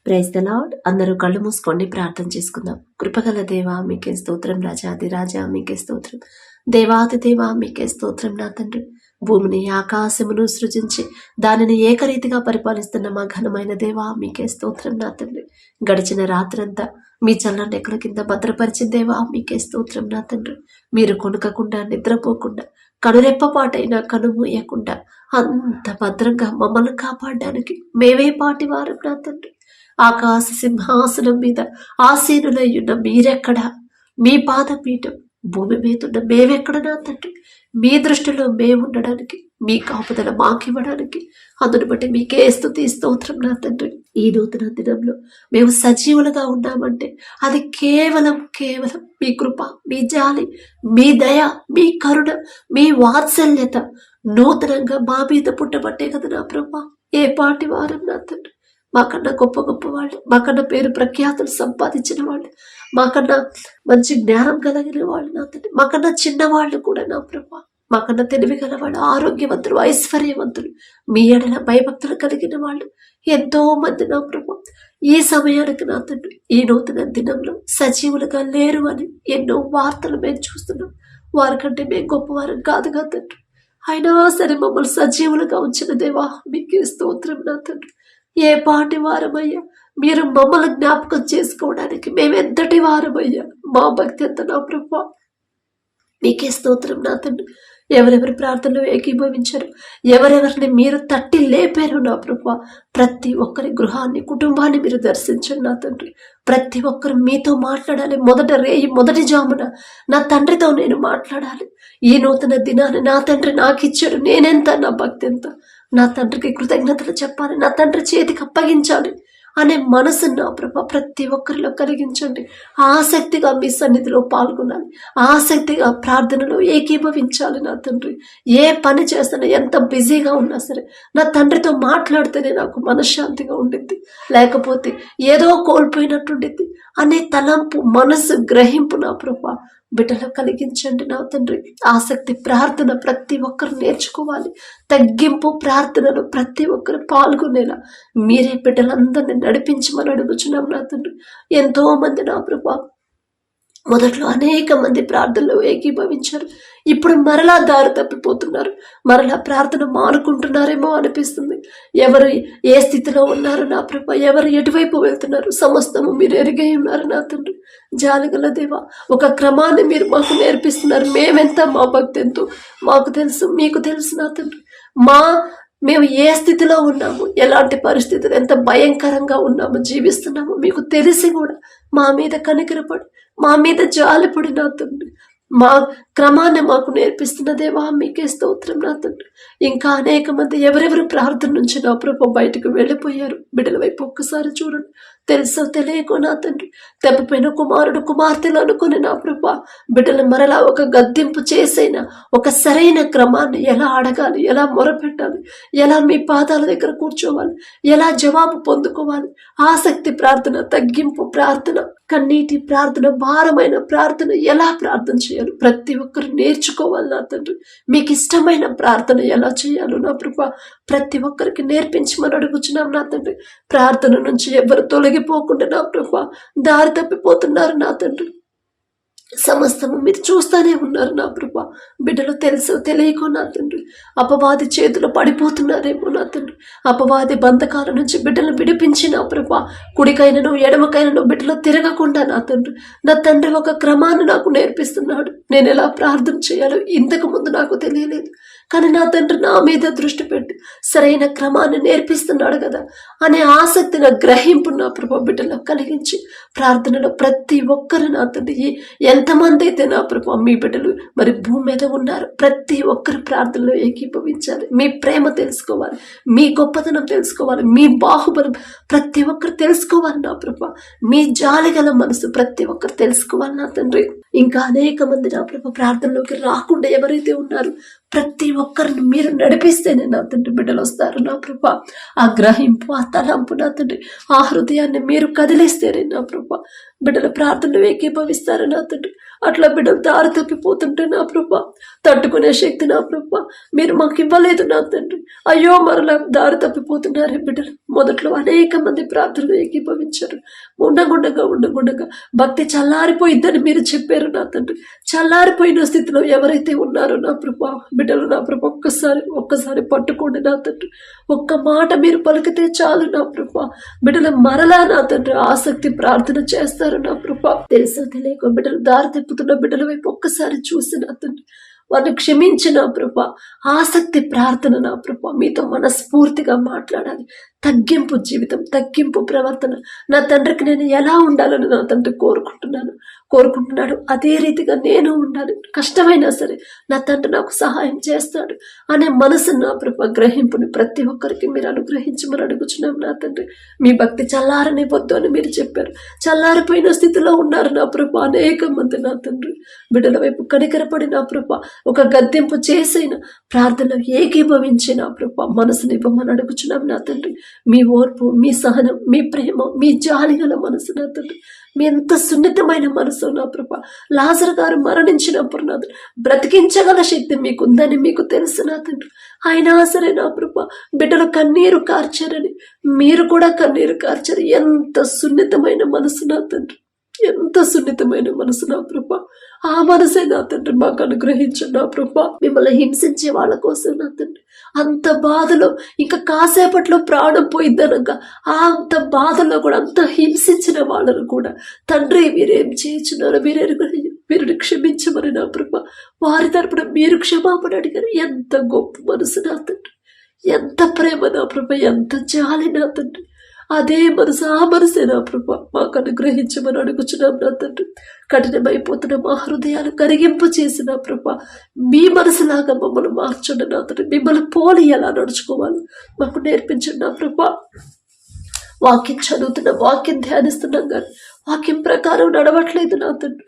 Praise the lord. అందరూ కళ్ళు మూసుకోండి, ప్రార్థన చేసుకుందాం. కృపగల దేవా మీకే స్తోత్రం, రాజాది రాజా మీకే స్తోత్రం, దేవాది దేవా మీకే స్తోత్రం. నా తండ్రి, భూమిని ఆకాశమును సృజించి దానిని ఏకరీతిగా పరిపాలిస్తున్న మా ఘనమైన దేవా మీకే స్తోత్రం. నా తండ్రి, గడిచిన రాత్రంతా మీ చల్లని ఎక్కల కింద భద్రపరిచిన దేవా మీకే స్తోత్రం. నా తండ్రి, మీరు కొనుకకుండా నిద్రపోకుండా కనురెప్పపాటైనా కనుమూయకుండా అంత భద్రంగా మమ్మల్ని కాపాడడానికి మేమే పాటి వారం. నా తండ్రి, ఆకాశ సింహాసనం మీద ఆసీనులై ఉన్న మీరెక్కడా, మీ పాదపీఠం భూమి మీద ఉన్న మేమెక్కడ. నా తండ్రి, మీ దృష్టిలో మేముండడానికి, మీ కాపుదల మాకివ్వడానికి, అందును బట్టి మీకే స్తుతి స్తోత్రం. నా తండ్రి, ఈ నూతన దినంలో మేము సజీవులుగా ఉన్నామంటే అది కేవలం మీ కృప, మీ జాలి, మీ దయ, మీ కరుణ, మీ వాత్సల్యత నూతనంగా మా మీద పుట్టబట్టే కదా నా ప్రభా. ఏ పాటి వారం నా తండ్రి, మాకన్నా గొప్ప గొప్ప వాళ్ళు, మాకన్నా పేరు ప్రఖ్యాతులు సంపాదించిన వాళ్ళు, మాకన్నా మంచి జ్ఞానం కలిగిన వాళ్ళు నా తండ్రి, మాకన్నా చిన్నవాళ్ళు కూడా నా ప్రభా, మాకన్నా తెలివి గల వాళ్ళు, ఆరోగ్యవంతులు, ఐశ్వర్యవంతులు, మీ ఎడల భయభక్తులు కలిగిన వాళ్ళు ఎంతో మంది నా ప్రభా. ఈ సమయానికి నా తండ్రి, ఈ నూతన దినంలో సజీవులుగా లేరు అని ఎన్నో వార్తలు మేము చూస్తున్నాం. వారికంటే మేము గొప్పవారం కాదుగా తండ్రి, అయినా సరే మమ్మల్ని సజీవులుగా ఉంచిన దేవా మీకే స్తోత్రం. నా తండ్రి, ఏ పాటి వారమయ్యా, మీరు మమ్మల్ని జ్ఞాపకం చేసుకోవడానికి మేమెంతటి వారమయ్యా, మా భక్తి ఎంత నా ప్రభా. మీకే స్తోత్రం. నా తండ్రి, ఎవరెవరి ప్రార్థనలు ఏకీభవించారు, ఎవరెవరిని మీరు తట్టి లేపారు నా ప్రభా, ప్రతి ఒక్కరి గృహాన్ని, కుటుంబాన్ని మీరు దర్శించండి. నా తండ్రి, ప్రతి ఒక్కరు మీతో మాట్లాడాలి. మొదటి జామున నా తండ్రితో నేను మాట్లాడాలి. ఈ నూతన దినాన్ని నా తండ్రి నాకు ఇచ్చాడు, నేనెంత, నా భక్తి ఎంత, నా తండ్రికి కృతజ్ఞతలు చెప్పాలి, నా తండ్రి చేతికి అప్పగించాలి అనే మనసు నా ప్రభా ప్రతి ఒక్కరిలో కలిగించండి. ఆసక్తిగా మీ సన్నిధిలో పాల్గొనాలి, ఆసక్తిగా ప్రార్థనలో ఏకీభవించాలి. నా తండ్రి, ఏ పని చేస్తున్నా, ఎంత బిజీగా ఉన్నా సరే నా తండ్రితో మాట్లాడితేనే నాకు మనశ్శాంతిగా ఉండిద్ది, లేకపోతే ఏదో కోల్పోయినట్టుండిద్ది అనే తలంపు, మనసు, గ్రహింపు నా ప్రభా బిడ్డలో కలిగించండి. నా తండ్రి, ఆసక్తి ప్రార్థన ప్రతి ఒక్కరు నేర్చుకోవాలి. తగ్గింపు ప్రార్థనలు ప్రతి ఒక్కరు పాల్గొనేలా మీరే బిడ్డలందరినీ నడిపించమని అడుగుచున్నాం. నా తండ్రి, ఎంతో మంది నా ప్రభా మొదట్లో అనేక మంది ప్రార్థనలో ఏకీభవించారు, ఇప్పుడు మరలా దారి తప్పిపోతున్నారు, మరలా ప్రార్థన మానుకుంటున్నారేమో అనిపిస్తుంది. ఎవరు ఏ స్థితిలో ఉన్నారు నా ప్రభా, ఎవరు ఎటువైపు వెళ్తున్నారు, సమస్తము మీరు ఎరిగే ఉన్నారు. నా తండ్రి, జాలిగల దేవా, ఒక క్రమాన్ని మీరు మాకు నేర్పిస్తున్నారు. మేమెంత, మా భక్తి ఎంతో మాకు తెలుసు, మీకు తెలుసు. నా తండ్రి, మేము ఏ స్థితిలో ఉన్నాము, ఎలాంటి పరిస్థితులు, ఎంత భయంకరంగా ఉన్నాము, జీవిస్తున్నాము మీకు తెలిసి కూడా మా మీద కనికరపడి, మా మీద జాలిపడి నా తండ్రి మా క్రమాన్ని మాకు నేర్పిస్తున్న దేవా మీకే స్తోత్రం. నా తండ్రి, ఇంకా అనేక మంది ఎవరెవరు ప్రార్థన నుంచి నా ప్రభు బయటకు వెళ్ళిపోయారు, బిడ్డల వైపు ఒక్కసారి చూడండి. తెలుసో తెలియకో నా తండ్రి, తప్పిపోయిన కుమారుడు, కుమార్తెలు అనుకుని నా ప్రభా బిడ్డలు మరలా ఒక గద్దింపు చేసైనా ఒక సరైన క్రమాన్ని ఎలా అడగాలి, ఎలా మొరపెట్టాలి, ఎలా మీ పాదాల దగ్గర కూర్చోవాలి, ఎలా జవాబు పొందుకోవాలి, ఆసక్తి ప్రార్థన, తగ్గింపు ప్రార్థన, కన్నీటి ప్రార్థన, భారమైన ప్రార్థన, ఎలా ప్రార్థన చేయాలి ప్రతి ఒక్కరు నేర్చుకోవాలి. నా తండ్రి, మీకు ఇష్టమైన ప్రార్థన ఎలా చేయాలో నా ప్రభా ప్రతి ఒక్కరికి నేర్పించమని అడుగుచున్నాం. నా తండ్రి, ప్రార్థన నుంచి ఎవరు తొలగిపోకుండా నా ప్రభా దారి తప్పిపోతున్నారు. నా తండ్రి, సమస్తము మీరు చూస్తానే ఉన్నారు. నా ప్రభా బిడ్డలు తెలుసో తెలియకో నా తండ్రి అపవాది చేతులు పడిపోతున్నారేమో. నా తండ్రి, అపవాది బంధకాల నుంచి బిడ్డలు విడిపించి నా ప్రభా కుడికైనను ఎడమకైనను బిడ్డలు తిరగకుండా నా తండ్రి ఒక క్రమాన్ని నాకు నేర్పిస్తున్నాడు. నేను ఎలా ప్రార్థన చేయాలో ఇంతకు ముందు నాకు తెలియలేదు, కానీ నా తండ్రి నా మీద దృష్టి పెట్టి సరైన క్రమాన్ని నేర్పిస్తున్నాడు కదా అనే ఆసక్తి, నా గ్రహింపు నా ప్రభా బిడ్డలో కలిగించి ప్రార్థనలో ప్రతి ఒక్కరు నా తండ్రి ఎంతమంది అయితే నా ప్రభా మీ బిడ్డలు మరి భూమి మీద ఉన్నారు, ప్రతి ఒక్కరు ప్రార్థనలో ఏకీభవించాలి. మీ ప్రేమ తెలుసుకోవాలి, మీ గొప్పతనం తెలుసుకోవాలి, మీ బాహుబలం ప్రతి ఒక్కరు తెలుసుకోవాలి. నా ప్రభా మీ జాలిగల మనసు ప్రతి ఒక్కరు తెలుసుకోవాలి. నా తండ్రి, ఇంకా అనేక మంది నా ప్రభా ప్రార్థనలోకి రాకుండా ఎవరైతే ఉన్నారు ప్రతి ఒక్కరిని మీరు నడిపిస్తేనే నా తండ్రి బిడ్డలు వస్తారు నా ప్రభా. ఆ గ్రహింపు, ఆ తలంపు నా తండ్రి, ఆ హృదయాన్ని మీరు కదిలిస్తేనే నా ప్రభా బిడ్డల ప్రార్థనలు ఏకీభవిస్తారు నా తండ్రి. అట్లా బిడ్డలు దారి తప్పిపోతుంటే నా ప్రభా తట్టుకునే శక్తి నా ప్రభా మీరు మాకు ఇవ్వలేదు నా తండ్రి. అయ్యో మరలా దారి తప్పిపోతున్నారే బిడ్డలు. మొదట్లో అనేక మంది ప్రార్థనలు ఏకీభవించారు. ఉండగుండగా భక్తి చల్లారిపోయిద్దని మీరు చెప్పారు నా తండ్రి. చల్లారిపోయిన స్థితిలో ఎవరైతే ఉన్నారో నా ప్రభా బిడ్డలు నా ప్రభా ఒక్కసారి పట్టుకోండి నా తండ్రి. ఒక్క మాట మీరు పలికితే చాలు నా ప్రభా బిడ్డల మరలా నా తండ్రి ఆసక్తి ప్రార్థన చేస్తారు నా ప్రభా. తెలుసో తెలియక బిడ్డలు దారి తిప్పుతున్న బిడ్డల వైపు ఒక్కసారి చూసి నా తండ్రి వారిని క్షమించిన ప్రభా. ఆసక్తి ప్రార్థన నా ప్రభా మీతో మనస్ఫూర్తిగా మాట్లాడాలి. తగ్గింపు జీవితం, తగ్గింపు ప్రవర్తన నా తండ్రికి నేను ఎలా ఉండాలని నా తండ్రి కోరుకుంటున్నాడు. అదే రీతిగా నేను ఉండాలి. కష్టమైనా సరే నా తండ్రి నాకు సహాయం చేస్తాడు అనే మనసు నా ప్రభా గ్రహింపుని ప్రతి ఒక్కరికి మీరు అనుగ్రహించమని అడుగుచున్నాం నా తండ్రి. మీ భక్తి చల్లారనివ్వద్దు అని మీరు చెప్పారు. చల్లారిపోయిన స్థితిలో ఉన్నారు నా ప్రభా అనేక మంది నా తండ్రి. బిడ్డల వైపు కనికరపడి నా ప్రభా ఒక గద్దెంపు చేసిన ప్రార్థన ఏకీభవించి నా ప్రభా మనసునివ్వమని అడుగుచున్నాం నా తండ్రి. మీ ఓర్పు, మీ సహనం, మీ ప్రేమ, మీ జాలి గల మనసు నా తండ్రి. మీ ఎంత సున్నితమైన మనసు నా ప్రభా. లాజరు గారు మరణించినప్పుడు నా బ్రతికించగల శక్తి మీకుందని మీకు తెలుసు నా తండ్రి. అయినా సరే నా ప్రభా బిడ్డలు కన్నీరు కార్చారని మీరు కూడా కన్నీరు కార్చారు. ఎంత సున్నితమైన మనసు నా తండ్రి, ఎంత సున్నితమైన మనసు నా ప్రభా. ఆ మనసే నా తండ్రి మాకు అనుగ్రహించండి నా ప్రభా. మిమ్మల్ని హింసించే వాళ్ళ కోసం నా తండ్రి అంత బాధలో ఇంకా కాసేపట్లో ప్రాణం పోయిద్దనగా అంత బాధలో కూడా అంత హింసించిన వాళ్ళను కూడా తండ్రి మీరేం చేయించున్నారో మీరు క్షమించమని నా ప్రభా వారి తరపున మీరు క్షమాపణ అడిగారు. ఎంత గొప్ప మనసు నా తండ్రి, ఎంత ప్రేమ నా ప్రభా, ఎంత జాలి నా తండ్రి. అదే మనసు, ఆ మనసే నా ప్రభా మాకు అనుగ్రహించమని అడుగుచున్నాం నా తండ్రి. కఠినమైపోతున్న మా హృదయాలు కరిగింపు చేసిన ప్రభా మీ మనసులాగా మమ్మల్ని మార్చండి నా తండ్రి. మిమ్మల్ని పోలి ఎలా నడుచుకోవాలి మాకు నేర్పించండి నా ప్రభా. వాక్యం చదువుతున్నాం, వాక్యం ధ్యానిస్తున్నాం కానీ వాక్యం ప్రకారం నడవట్లేదు నా తండ్రి.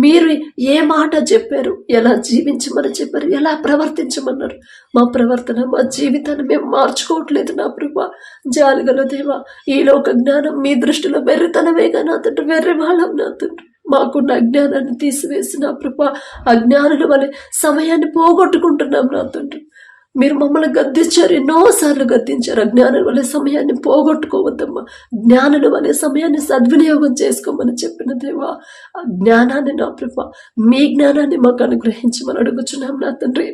మీరు ఏ మాట చెప్పారు, ఎలా జీవించమని చెప్పారు, ఎలా ప్రవర్తించమన్నారు. మా ప్రవర్తన, మా జీవితాన్ని మేము మార్చుకోవట్లేదు నా ప్రభా. జాలిగల దేవా, ఈ లోక జ్ఞానం మీ దృష్టిలో వెర్రితనమేగా నా తండ్రి. వెర్రి వాళ్ళం నా తండ్రి. మాకున్న అజ్ఞానాన్ని తీసివేసి నా ప్రభా అజ్ఞానుల వలె సమయాన్ని పోగొట్టుకుంటున్నాం నా తండ్రి. మీరు మమ్మల్ని గద్దించారు, ఎన్నోసార్లు గద్దించారు. అజ్ఞానుల వలె సమయాన్ని పోగొట్టుకోవద్దమ్మా, జ్ఞానుల వలె సమయాన్ని సద్వినియోగం చేసుకోమని చెప్పిన దేవా. ఆ జ్ఞానాన్ని నా ప్రభా మీ జ్ఞానాన్ని మాకు అనుగ్రహించమని అడుగుచున్నాం నా తండ్రి.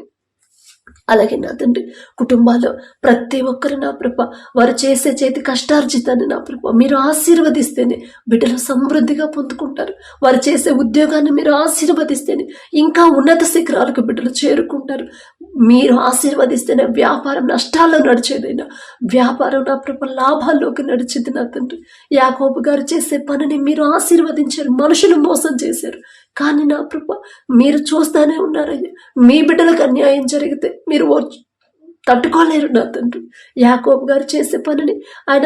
అలాగే నా తండ్రి కుటుంబాల్లో ప్రతి ఒక్కరు నా ప్రభా వారు చేసే చేతి కష్టార్జితాన్ని నా ప్రభా మీరు ఆశీర్వదిస్తేనే బిడ్డలు సమృద్ధిగా పొందుకుంటారు. వారు చేసే ఉద్యోగాన్ని మీరు ఆశీర్వదిస్తేనే ఇంకా ఉన్నత శిఖరాలకు బిడ్డలు చేరుకుంటారు. మీరు ఆశీర్వదిస్తేనే వ్యాపారం నష్టాల్లో నడిచేదైనా వ్యాపారం నా ప్రభా లాభాల్లోకి నడిచేది నా తండ్రి. యాకోబు గారు చేసే పనిని మీరు ఆశీర్వదించారు. మనుషులు మోసం చేశారు కానీ నా ప్రభా మీరు చూస్తానే ఉన్నారయ్యా. మీ బిడ్డలకు అన్యాయం జరిగితే మీరు తట్టుకోలేరు నా తండ్రి. యాకోబు గారు చేసే పనిని ఆయన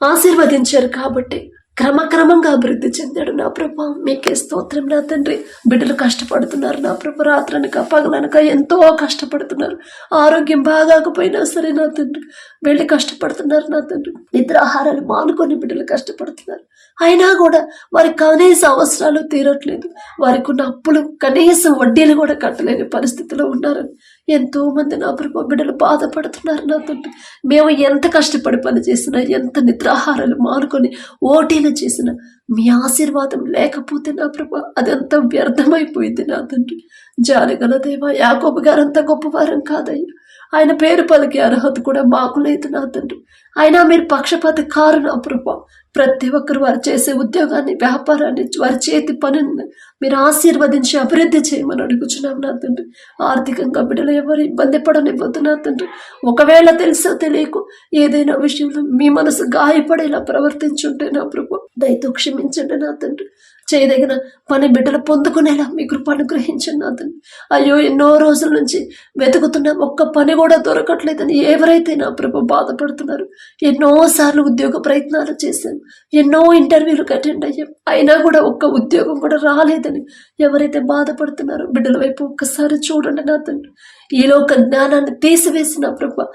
ఆశీర్వదించారు కాబట్టి క్రమక్రమంగా అభివృద్ధి చెందాడు నా ప్రభా. మీకే స్తోత్రం నా తండ్రి. బిడ్డలు కష్టపడుతున్నారు నా ప్రభా, రాత్రనక పగలనక ఎంతో కష్టపడుతున్నారు. ఆరోగ్యం బాగాకపోయినా సరే నా తండ్రి వెళ్ళి కష్టపడుతున్నారు నా తండ్రి. నిద్రాహారాలు మానుకొని బిడ్డలు కష్టపడుతున్నారు. అయినా కూడా వారి కనీస అవసరాలు తీరట్లేదు. వారికి ఉన్న అప్పులు కనీసం వడ్డీలు కూడా కట్టలేని పరిస్థితిలో ఉన్నారని ఎంతో మంది నా ప్రభా బిడ్డలు బాధపడుతున్నారు నా తండ్రి. మేము ఎంత కష్టపడి పని చేసినా, ఎంత నిద్రాహారాలు మానుకొని ఓటీలు చేసినా మీ ఆశీర్వాదం లేకపోతే నా ప్రభా అదంతా వ్యర్థమైపోయింది నా తండ్రి. జాలిగల దేవా, యాకోబు గారు అంత గొప్పవారం కాదయ్యా. ఆయన పేరు పలికే అర్హత కూడా మాకు లేదు నా తండ్రి. అయినా మీరు పక్షపాతి కారు నా ప్రభా. ప్రతి ఒక్కరు వారు చేసే ఉద్యోగాన్ని, వ్యాపారాన్ని, వారి చేతి పనిని మీరు ఆశీర్వదించి అభివృద్ధి చేయమని అడుగుచున్నాం నా తండ్రి. ఆర్థికంగా బిడ్డలు ఎవరు ఇబ్బంది పడనివ్వద్దు నా తండ్రి. ఒకవేళ తెలుసో తెలియకు ఏదైనా విషయంలో మీ మనసు గాయపడేలా ప్రవర్తించుంటే నా ప్రభు దయతో క్షమించండి నా తండ్రి. చేయదగిన పని బిడ్డలు పొందుకునేలా మీ కృప అనుగ్రహించండి నా తండ్రి. అయ్యో ఎన్నో రోజుల నుంచి వెతుకుతున్నా ఒక్క పని కూడా దొరకట్లేదని ఎవరైతే నా ప్రభు బాధపడుతున్నారు. ఎన్నోసార్లు ఉద్యోగ ప్రయత్నాలు చేశాను, ఎన్నో ఇంటర్వ్యూలకు అటెండ్ అయ్యాం, అయినా కూడా ఒక్క ఉద్యోగం కూడా రాలేదని ఎవరైతే బాధపడుతున్నారో బిడ్డల వైపు ఒక్కసారి చూడండి నా తండ్రి. ఈ లోక జ్ఞానాన్ని తీసివేసిన ప్రభా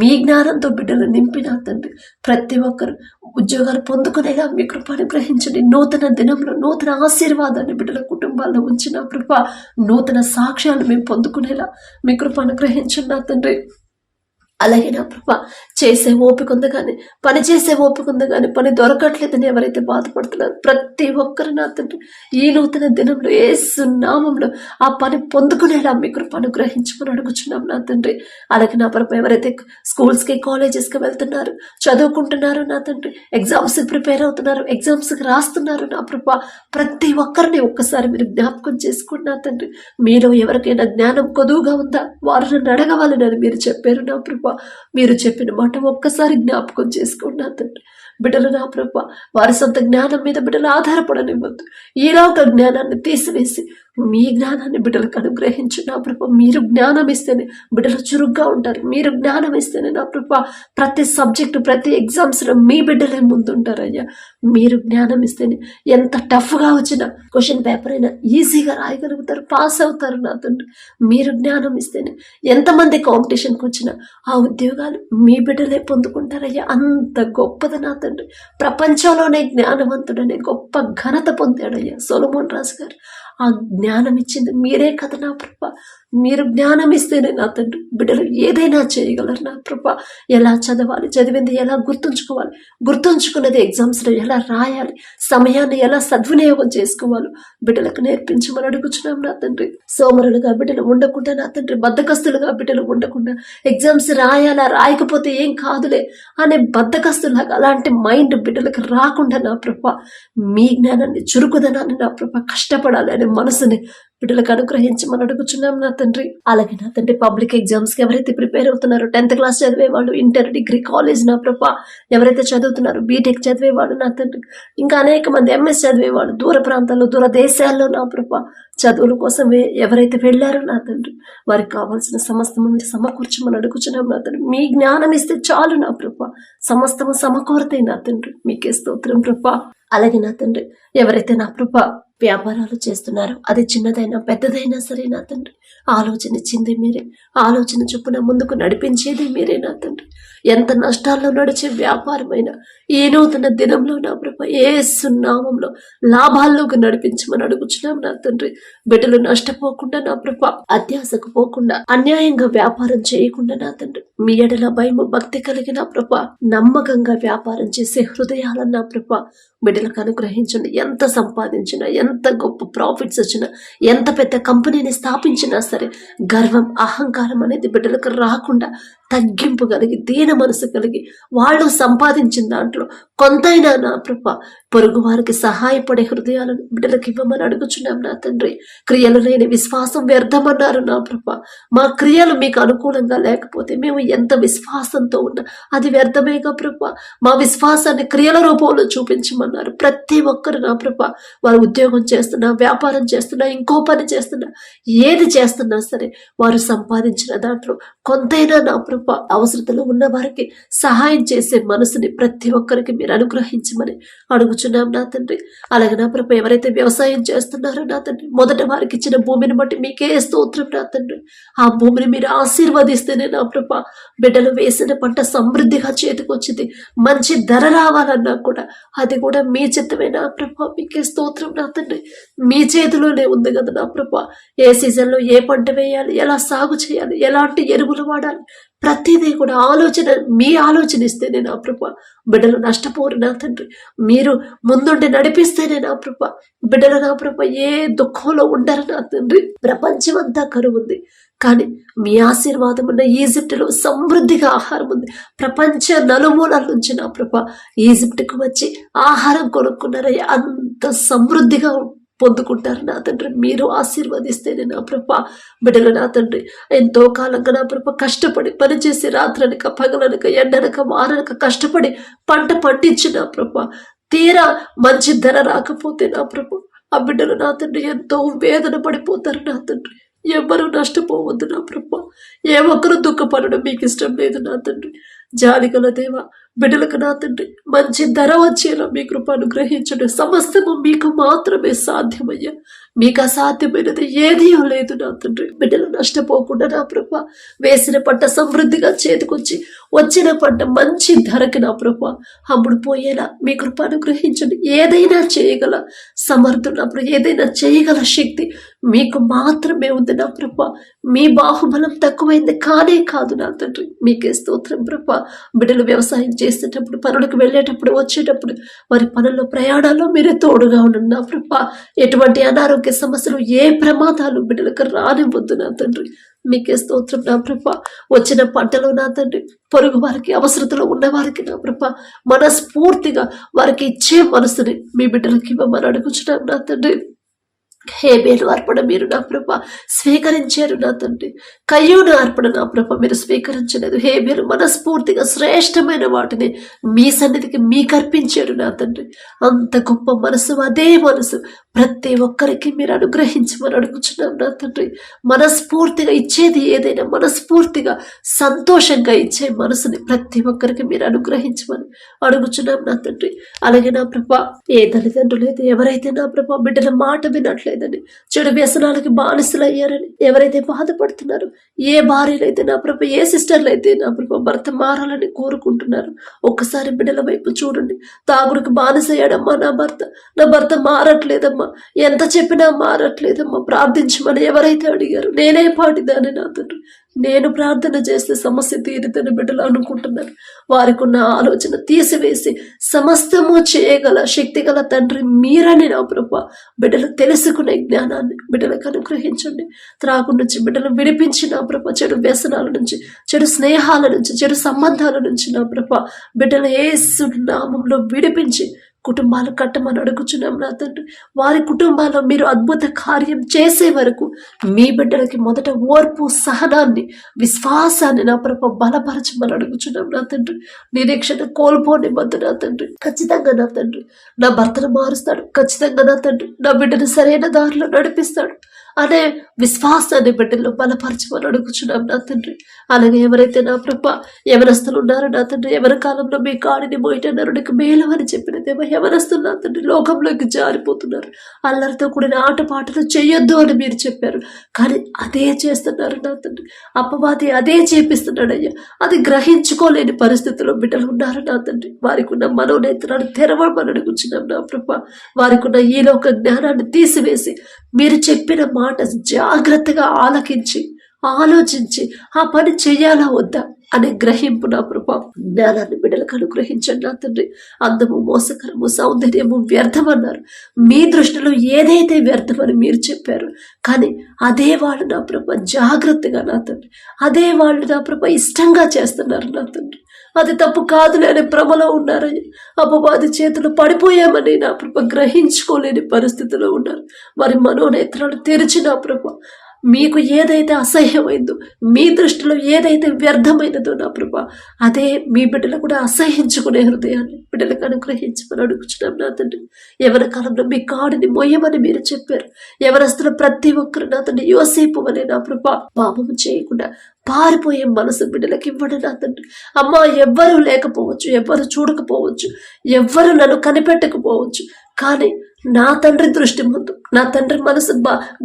మీ జ్ఞానంతో బిడ్డలు నింపిన తండ్రి. ప్రతి ఒక్కరు ఉద్యోగాలు పొందుకునేలా మీ కృపను గ్రహించండి. నూతన దినంలో నూతన ఆశీర్వాదాన్ని బిడ్డల కుటుంబాల్లో ఉంచిన ప్రభా నూతన సాక్ష్యాలు మేము పొందుకునేలా మీ కృపను గ్రహించండి నా తండ్రి. అలాగే నా ప్రభా చేసే ఓపిక ఉంది కానీ, పని చేసే ఓపిక ఉంది కానీ పని దొరకట్లేదని ఎవరైతే బాధపడుతున్నారో ప్రతి ఒక్కరు నా తండ్రి ఈ నూతన దినంలో యేసు నామంలో ఆ పని పొందుకునేలా మీ కృపను గ్రహించమని అడుగుచున్నాం నా తండ్రి. అలాగే నా ప్రభా ఎవరైతే స్కూల్స్కి కాలేజెస్కి వెళ్తున్నారు, చదువుకుంటున్నారు నా తండ్రి, ఎగ్జామ్స్కి ప్రిపేర్ అవుతున్నారు, ఎగ్జామ్స్కి రాస్తున్నారు నా ప్రభా ప్రతి ఒక్కరిని ఒక్కసారి మీరు జ్ఞాపకం చేసుకోండి నా తండ్రి. మీలో ఎవరికైనా జ్ఞానం కొదువుగా ఉందా వారు నన్ను అడగవాలని మీరు చెప్పారు నా ప్రభా. మీరు చెప్పిన మాట ఒక్కసారి జ్ఞాపకం చేసుకోండి నా తండ్రి. బిడ్డలు నా ప్రభా వారి సొంత జ్ఞానం మీద బిడ్డలు ఆధారపడనివ్వద్దు. ఈలోక జ్ఞానాన్ని తీసివేసి మీ జ్ఞానాన్ని బిడ్డలకు అనుగ్రహించు నా ప్రభా. మీరు జ్ఞానం ఇస్తేనే బిడ్డలు చురుగ్గా ఉంటారు. మీరు జ్ఞానం ఇస్తేనే నా ప్రభా ప్రతి సబ్జెక్టు ప్రతి ఎగ్జామ్స్లో మీ బిడ్డలే ముందుంటారయ్యా. మీరు జ్ఞానం ఇస్తేనే ఎంత టఫ్గా వచ్చిన క్వశ్చన్ పేపర్ అయినా ఈజీగా రాయగలుగుతారు, పాస్ అవుతారు నా తండ్రి. మీరు జ్ఞానం ఇస్తేనే ఎంతమంది కాంపిటీషన్కి వచ్చినా ఆ ఉద్యోగాలు మీ బిడ్డలే పొందుకుంటారయ్యా. అంత గొప్పది నా తండ్రి. ప్రపంచంలోనే జ్ఞానవంతుడనే గొప్ప ఘనత పొందాడయ్యా సొలొమోన్ రాజు గారు. ఆ జ్ఞానం ఇచ్చింది మీరే కదా నా ప్రభా. మీరు జ్ఞానం ఇస్తేనే నా తండ్రి బిడ్డలు ఏదైనా చేయగలరు నా ప్రభా. ఎలా చదవాలి, చదివింది ఎలా గుర్తుంచుకోవాలి, గుర్తుంచుకున్నది ఎగ్జామ్స్లో ఎలా రాయాలి, సమయాన్ని ఎలా సద్వినియోగం చేసుకోవాలో బిడ్డలకు నేర్పించమని అడుగుచున్నాం నా తండ్రి. సోమరులుగా బిడ్డలు ఉండకుండా నా తండ్రి, బద్ధకస్తులుగా బిడ్డలు ఉండకుండా, ఎగ్జామ్స్ రాయాలా రాయకపోతే ఏం కాదులే అనే బద్ధకస్తులాగా అలాంటి మైండ్ బిడ్డలకు రాకుండా నా ప్రభా మీ జ్ఞానాన్ని చురుకుదనాన్ని నా ప్రభా కష్టపడాలి అనే మనసుని బిడ్డలకు అనుగ్రహించమని అడుగుచున్నాం నా తండ్రి. అలాగే నా తండ్రి పబ్లిక్ ఎగ్జామ్స్కి ఎవరైతే ప్రిపేర్ అవుతున్నారో, 10th క్లాస్ చదివేవాళ్ళు, ఇంటర్, డిగ్రీ, కాలేజ్ నా ప్రభా ఎవరైతే చదువుతున్నారో, బీటెక్ చదివేవాళ్ళు నా తండ్రి, ఇంకా అనేక మంది ఎంఎస్ చదివేవాళ్ళు, దూర ప్రాంతాల్లో దూర దేశాల్లో నా ప్రభా చదువుల కోసం ఎవరైతే వెళ్ళారో నా తండ్రి వారికి కావాల్సిన సమస్తము మీరు సమకూర్చమని అడుగుచున్నాం నా తండ్రి. మీ జ్ఞానం ఇస్తే చాలు నా ప్రభా సమస్తము సమకూరతాయి నా తండ్రి. మీకే స్తోత్రం ప్రభా. అలాగే నా తండ్రి ఎవరైతే నా ప్రభా వ్యాపారాలు చేస్తున్నారో అది చిన్నదైనా పెద్దదైనా సరే నా తండ్రి ఆలోచన ఇచ్చింది మీరే, ఆలోచన చొప్పున ముందుకు నడిపించేది మీరే నా తండ్రి. ఎంత నష్టాల్లో నడిచే వ్యాపారమైనా ఈ నూతన దినంలో నా ప్రభా యేసు నామములో లాభాల్లోకి నడిపించమని అడుగుచున్నాం నా తండ్రి. బిడ్డలు నష్టపోకుండా నా ప్రభా అత్యాశకు పోకుండా, అన్యాయంగా వ్యాపారం చేయకుండా నా తండ్రి మీ ఎడల భయము భక్తి కలిగిన ప్రభా నమ్మకంగా వ్యాపారం చేసే హృదయాలను నా ప్రభా బిడ్డలకు అనుగ్రహించండి. ఎంత సంపాదించినా, ఎంత గొప్ప ప్రాఫిట్స్ వచ్చినా, ఎంత పెద్ద కంపెనీని స్థాపించినా సరే గర్వం అహంకారం అనేది బిడ్డలకు రాకుండా తగ్గింపు కలిగి దీన మనసు కలిగి వాళ్ళు సంపాదించిన దాంట్లో కొంతైనా నా ప్రభా పొరుగు వారికి సహాయపడే హృదయాలను బిడ్డలకు ఇవ్వమని అడుగుచున్నాం నా తండ్రి. క్రియలు లేని విశ్వాసం వ్యర్థమన్నారు నా ప్రభా. మా క్రియలు మీకు అనుకూలంగా లేకపోతే మేము ఎంత విశ్వాసంతో ఉన్నా అది వ్యర్థమేగా ప్రభా. మా విశ్వాసాన్ని క్రియల రూపంలో చూపించమన్నారు. ప్రతి ఒక్కరు నా ప్రభా వారు ఉద్యోగం చేస్తున్నా, వ్యాపారం చేస్తున్నా, ఇంకో పని చేస్తున్నా, ఏది చేస్తున్నా సరే వారు సంపాదించిన దాంట్లో కొంతైనా నా ప్రభా అవసరతలో ఉన్న వారికి సహాయం చేసే మనసుని ప్రతి ఒక్కరికి మీరు అనుగ్రహించమని అడుగుచున్నాం నా తండ్రి. అలాగే నా ప్రభా ఎవరైతే వ్యవసాయం చేస్తున్నారో నా తండ్రి మొదట వారికి ఇచ్చిన భూమిని బట్టి మీకే స్తోత్రం నా తండ్రి. ఆ భూమిని మీరు ఆశీర్వదిస్తేనే నా ప్రభా బిడ్డలు వేసిన పంట సమృద్ధిగా చేతికొచ్చింది. మంచి ధర రావాలన్నా కూడా అది కూడా మీ చిత్తమే నా ప్రభా. మీకే స్తోత్రం నా తండ్రి. మీ చేతిలోనే ఉంది కదా నా ప్రభా. ఏ సీజన్లో ఏ పంట వేయాలి, ఎలా సాగు చేయాలి, ఎలాంటి ఎరువులు వాడాలి, ప్రతిదీ కూడా ఆలోచన మీ ఆలోచన ఇస్తేనే నా ప్రభా బిడ్డలు నష్టపోరు నా తండ్రి. మీరు ముందుండి నడిపిస్తేనే నా ప్రభా బిడ్డలు నా ప్రభా ఏ దుఃఖంలో ఉండరు నా తండ్రి. ప్రపంచం అంతా కరువు ఉంది కానీ మీ ఆశీర్వాదం ఉన్న ఈజిప్టులో సమృద్ధిగా ఆహారం ఉంది. ప్రపంచ నలుమూలల నుంచి నా ప్రభా ఈజిప్టుకు వచ్చి ఆహారం కొనుక్కున్నారయ్యా. అంత సమృద్ధిగా పొందుకుంటారు నా తండ్రి. మీరు ఆశీర్వదిస్తేనే నా ప్రభా బిడ్డలు నా తండ్రి ఎంతో కాలంగా నా ప్రభా కష్టపడి పనిచేసి రాత్రనక పగలనక ఎండనక వారనక కష్టపడి పంట పండించిన ప్రభా తీరా మంచి ధర రాకపోతే నా ప్రభా ఆ బిడ్డలు నా తండ్రి ఎంతో వేదన పడిపోతారు నా తండ్రి. ఎవరు నష్టపోవద్దు నా ప్రభా. ఏ ఒక్కరు దుఃఖపడడం మీకు ఇష్టం లేదు నా తండ్రి. జాలిగల దేవా బిడ్డలకు నా తండ్రి మంచి ధర వచ్చేలా మీ కృప అనుగ్రహించడం సమస్తము మీకు మాత్రమే సాధ్యమయ్యా. మీకు అసాధ్యమైనది ఏదీ లేదు నా తండ్రి. బిడ్డలు నష్టపోకుండా నా ప్రభా, వేసిన పంట సమృద్ధిగా చేతికొచ్చి వచ్చిన పంట మంచి ధరకి నా ప్రభా అమ్ముడు పోయేలా మీ కృప అనుగ్రహించండి. ఏదైనా చేయగల సమర్థున్నప్పుడు, ఏదైనా చేయగల శక్తి మీకు మాత్రమే ఉంది నా ప్రభా. మీ బాహుబలం తక్కువైంది కానే కాదు నా తండ్రి. మీకే స్తోత్రం ప్రభా. బిడ్డలు వ్యవసాయం చేసేటప్పుడు, పనులకు వెళ్ళేటప్పుడు, వచ్చేటప్పుడు, వారి పనుల్లో, ప్రయాణాల్లో మీరే తోడుగా ఉండండి నా ప్రభా. ఎటువంటి అనారోగ్య సమస్యలు, ఏ ప్రమాదాలు బిడ్డలకు రానివ్వద్దు నా తండ్రి. మీకే స్తోత్రం నా ప్రభా. వచ్చిన పంటలో నా తండ్రి, పొరుగు వారికి, అవసరతలో ఉన్న వారికి నా ప్రభా మనస్ఫూర్తిగా వారికి ఇచ్చే మనసుని మీ బిడ్డలకి ఇవ్వమని అడుగుచున్నాం నా తండ్రి. హేబేలు అర్పణ మీరు నా ప్రభ స్వీకరించారు నా తండ్రి. కయ్యూను అర్పణ నా ప్రభ మీరు స్వీకరించలేదు. హేబేలు మనస్ఫూర్తిగా శ్రేష్టమైన వాటిని మీ సన్నిధికి మీకు అర్పించారు నా తండ్రి. అంత గొప్ప మనసు, అదే మనసు ప్రతి ఒక్కరికి మీరు అనుగ్రహించమని అడుగుచున్నాం నా తండ్రి. మనస్ఫూర్తిగా ఇచ్చేది ఏదైనా మనస్ఫూర్తిగా సంతోషంగా ఇచ్చే మనసుని ప్రతి ఒక్కరికి మీరు అనుగ్రహించమని అడుగుచున్నాం నా తండ్రి. అలాగే నా ప్రభ ఏ తల్లిదండ్రులు అయితే, ఎవరైతే నా ప్రభ బిడ్డల మాట వినట్లేదని, చెడు వ్యసనాలకి బానిసలయ్యారని ఎవరైతే బాధపడుతున్నారు, ఏ భార్యలైతే నా ప్రభ, ఏ సిస్టర్లు అయితే నా ప్రభ భర్త మారాలని కోరుకుంటున్నారు, ఒక్కసారి బిడ్డల వైపు చూడండి. తాగుడికి బానిసయ్యాడమ్మా నా భర్త మారట్లేదమ్మా, ఎంత చెప్పినా మారట్లేదమ్మా, ప్రార్థించమని ఎవరైతే అడిగారు, నేనే పాటిదాన్ని నా తండ్రి, నేను ప్రార్థన చేస్తే సమస్య తీరుదని బిడ్డలు అనుకుంటున్నారు. వారికి ఉన్న ఆలోచన తీసివేసి సమస్తము చేయగల శక్తిగల తండ్రి మీరని నా ప్రభా బిడ్డలు తెలుసుకునే జ్ఞానాన్ని బిడ్డలకు అనుగ్రహించండి. త్రాగు నుంచి బిడ్డలు విడిపించి నా ప్రభా, చెడు వ్యసనాల నుంచి, చెడు స్నేహాల నుంచి, చెడు సంబంధాల నుంచి నా ప్రభా బిడ్డలు యేసు నామంలో విడిపించి కుటుంబాలు కట్టమని అడుగుచున్నాం నా తండ్రి. వారి కుటుంబాల్లో మీరు అద్భుత కార్యం చేసే వరకు మీ బిడ్డలకి మొదట ఓర్పు, సహనాన్ని, విశ్వాసాన్ని నా ప్రభ బలపరచమని అడుగుచున్నాం నా తండ్రి. నిరీక్షణ కోల్పోనివ్వద్దు నా తండ్రి. ఖచ్చితంగా నా తండ్రి నా భర్తను మారుస్తాడు, ఖచ్చితంగా నా తండ్రి నా బిడ్డను సరైన దారిలో నడిపిస్తాడు అనే విశ్వాసాన్ని బిడ్డల్లో బలపరచమని అడుగుచున్నాం నా తండ్రి. అలాగే ఎవరైతే నా ప్రభ యవనస్తులు ఉన్నారో నా తండ్రి, ఎవరి కాలంలో మీ కాడిని మోయట నరుడికి మేలు అని చెప్పిన దేవ, యవనస్తులు నా తండ్రి లోకంలోకి జారిపోతున్నారు. అల్లరితో కూడిన ఆటపాటలు చేయొద్దు అని మీరు చెప్పారు, కానీ అదే చేస్తున్నారు నా తండ్రి. అపవాది అదే చేపిస్తున్నాడయ్యా. అది గ్రహించుకోలేని పరిస్థితుల్లో బిడ్డలు ఉన్నారు నా తండ్రి. వారికి ఉన్న మనోనేత్రాన్ని తెరవమని అడుగుచున్నాం నా ప్రభ. వారికి ఉన్న ఈ లోక జ్ఞానాన్ని తీసివేసి మీరు చెప్పిన మాట జాగ్రత్తగా ఆలకించి ఆలోచించి ఆ పని చెయ్యాలా వద్దా అనే గ్రహింపు నా ప్రభా జ్ఞానాన్ని బిడ్డలకు అనుగ్రహించండి నా తండ్రి. అందము, మోసకరము, సౌందర్యము వ్యర్థమన్నారు. మీ దృష్టిలో ఏదైతే వ్యర్థమని మీరు చెప్పారు, కానీ అదే వాళ్ళు నా ప్రభ జాగ్రత్తగా నా తండ్రి, అదే వాళ్ళు నా ప్రభ ఇష్టంగా చేస్తున్నారు నా తండ్రి. అది తప్పు కాదులే అనే భ్రమలో ఉన్నారని, అపవాది చేతులు పడిపోయామని నా ప్రభ గ్రహించుకోలేని పరిస్థితిలో ఉన్నారు. వారి మనోనేత్రాలు తెరిచి నా ప్రభ మీకు ఏదైతే అసహ్యమైందో, మీ దృష్టిలో ఏదైతే వ్యర్థమైనదో నా ప్రభా అదే మీ బిడ్డలు కూడా అసహ్యించుకునే హృదయాన్ని బిడ్డలకు అనుగ్రహించమని అడుగుచున్నాం నా తండ్రి. ఎవరి కాలంలో మీ కాడిని మొయ్యమని మీరు చెప్పారు. ఎవరస్తున్న ప్రతి ఒక్కరు నా తండ్రి యోసేపు అనే నా ప్రభా పాపము చేయకుండా పారిపోయే మనసు బిడ్డలకు ఇవ్వండి నా తండ్రి. అమ్మా, ఎవ్వరూ లేకపోవచ్చు, ఎవ్వరు చూడకపోవచ్చు, ఎవ్వరు నన్ను కనిపెట్టకపోవచ్చు, కానీ నా తండ్రి దృష్టి ముందు నా తండ్రి మనసు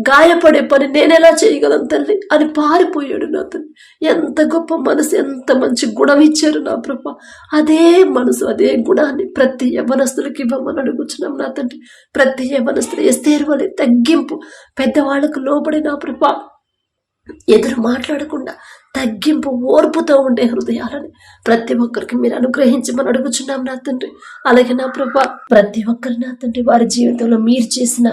గాయపడే పని నేనెలా చేయగలను తల్లి అని పారిపోయాడు నా తండ్రి. ఎంత గొప్ప మనసు, ఎంత మంచి గుణం ఇచ్చారు నా ప్రభా. అదే మనసు, అదే గుణాన్ని ప్రతి యవనస్తులకి ఇవ్వమని అడుగుచున్నాం నా తండ్రి. ప్రతి యవనస్తులు ఎస్తేరు వలె తగ్గింపు, పెద్దవాళ్లకు లోబడి నా ప్రభా ఎదురు మాట్లాడకుండా తగ్గింపు, ఓర్పుతో ఉండే హృదయాలని ప్రతి ఒక్కరికి మీరు అనుగ్రహించమని అడుగుచున్నాం నా తండ్రి. అలాగే నా ప్రభా ప్రతి ఒక్కరి నా తండ్రి వారి జీవితంలో మీరు చేసిన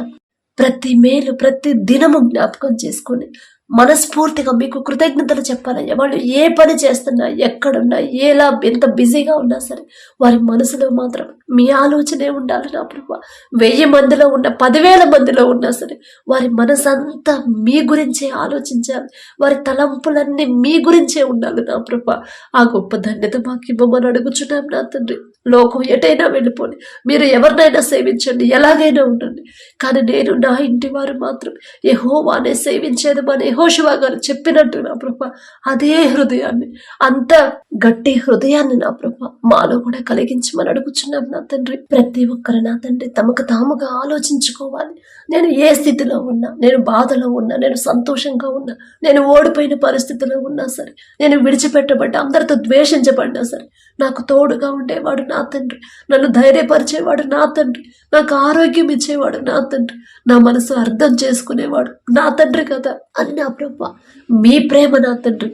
ప్రతి మేలు, ప్రతి దినము జ్ఞాపకం చేసుకొని మనస్ఫూర్తిగా మీకు కృతజ్ఞతలు చెప్పాలయ్యా. వాళ్ళు ఏ పని చేస్తున్నా, ఎక్కడున్నా, ఎలా ఎంత బిజీగా ఉన్నా సరే వారి మనసులో మాత్రం మీ ఆలోచనే ఉండాలి నా ప్రభా. 1000 మందిలో ఉన్న 10,000 మందిలో ఉన్నా సరే వారి మనసంతా మీ గురించే ఆలోచించాలి. వారి తలంపులన్నీ మీ గురించే ఉండాలి నా ప్రభా. ఆ గొప్ప ధన్యత మాకు ఇవ్వమని అడుగుచున్నాం నా తండ్రి. లోకం ఎటైనా వెళ్ళిపోండి, మీరు ఎవరినైనా సేవించండి, ఎలాగైనా ఉండండి, కానీ నేను నా ఇంటి వారు మాత్రం యెహోవానే సేవించేది మన యెహోషువ గారు చెప్పినట్టు నా ప్రభా అదే హృదయాన్ని, అంత గట్టి హృదయాన్ని నా ప్రభా మాలో కూడా కలిగించమని అడుగుచున్నాం నా తండ్రి. ప్రతి ఒక్కరు నా తండ్రి తమకు తాముగా ఆలోచించుకోవాలి. నేను ఏ స్థితిలో ఉన్నా, నేను బాధలో ఉన్నా, నేను సంతోషంగా ఉన్నా, నేను ఓడిపోయిన పరిస్థితిలో ఉన్నా సరే, నేను విడిచిపెట్టబడ్డా, అందరితో ద్వేషించబడ్డా సరే, నాకు తోడుగా ఉండేవాడు నా తండ్రి, నన్ను ధైర్యపరిచేవాడు నా తండ్రి, నాకు ఆరోగ్యం ఇచ్చేవాడు నా తండ్రి, నా మనసు అర్థం చేసుకునేవాడు నా తండ్రి కదా అని నా ప్రభా మీ ప్రేమ నా తండ్రి